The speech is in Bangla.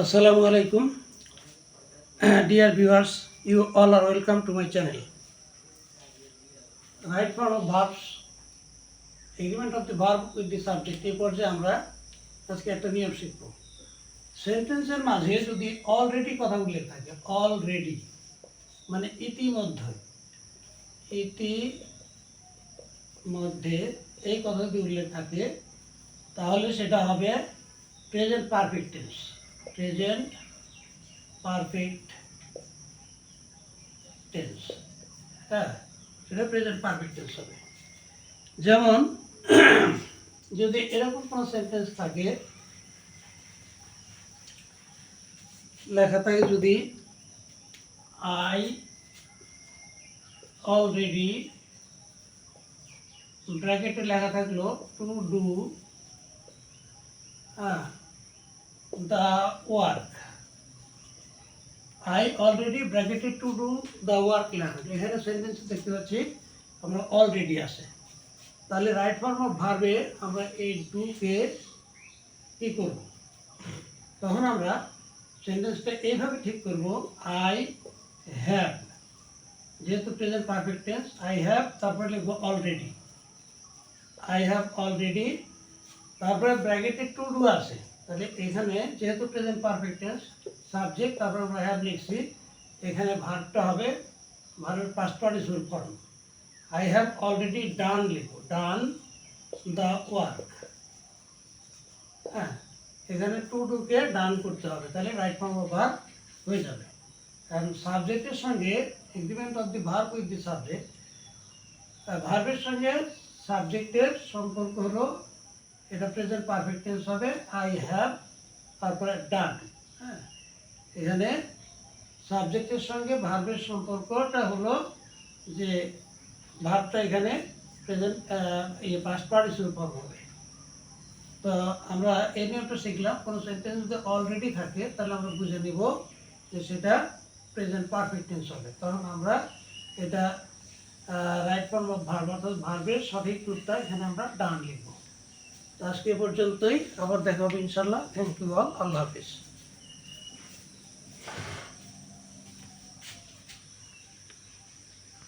Assalamu alaikum. Dear viewers, you all are welcome to my channel. Right form of verbs, agreement of the verb with the subject. এই পর্যায়ে আমরা আজকে একটা নিয়ম শিখব। সেন্টেন্সের মাঝে যদি অলরেডি কথা উল্লেখ থাকে, অলরেডি মানে ইতিমধ্যে, ইতিমধ্যে এই কথা যদি উল্লেখ থাকে তাহলে সেটা হবে present perfect tense. Present perfect tense, হ্যাঁ, সেটা প্রেজেন্ট পারফেক্ট টেন্স হবে। যেমন যদি এরকম কোনো সেন্টেন্স থাকে, লেখা থাকে যদি আই অলরেডি, ব্র্যাকেটে লেখা থাকলো to do the work. I already ব্র্যাকেটে টু ডু দ্য ওয়ার্ক লেখা থাকে। এখানে সেন্টেন্স দেখতে পাচ্ছি আমরা অলরেডি আছে। তাহলে রাইট ফর্ম অফ ভার্বে আমরা এই ডুকে কী করব, তখন আমরা সেন্টেন্সটা এইভাবে ঠিক করব, আই হ্যাভ, যেহেতু present perfect tense, I have, তারপরে লিখবো অলরেডি, আই হ্যাভ অলরেডি, তারপরে ব্র্যাকেটে টু ডু আছে। তাহলে এখানে যেহেতু প্রেজেন্ট পারফেক্ট টেন্স, সাবজেক্ট, তারপরে আমরা হ্যাভ লিখছি, এখানে ভার্বটা হবে ভার্বের past participle form. I have already done লিখবো, ডান দ্য ওয়ার্ক। হ্যাঁ, এখানে টু ডুকে ডান করতে হবে, তাহলে রাইট ফর্ম অফ ভার্ব হয়ে যাবে। কারণ সাবজেক্টের সঙ্গে agreement of the verb with the subject, ভার্বের সঙ্গে সাবজেক্টের সম্পর্ক হলো, এটা প্রেজেন্ট পারফেক্ট টেন্স হবে আই হ্যাভ, তারপরে ডান। হ্যাঁ, এখানে সাবজেক্টের সঙ্গে ভার্বের সম্পর্কটা হলো যে ভার্বটা এখানে প্রেজেন্ট পাস্ট পার্টিসিপল ফর্ম হবে। তো আমরা এই নিয়মটা শিখলাম, কোনো সেন্টেন্স যদি অলরেডি থাকে তাহলে আমরা বুঝে নিব যে সেটা প্রেজেন্ট পারফেক্ট টেন্স হবে। তখন আমরা এটা রাইট ফর্ম অফ ভার্ব অর্থাৎ ভার্বের সঠিক রূপটা এখানে আমরা ডান লিখব। আজকে পর্যন্তই, আবার দেখা হবে ইনশাল্লাহ। থ্যাংক ইউ অল, আল্লাহ হাফিজ।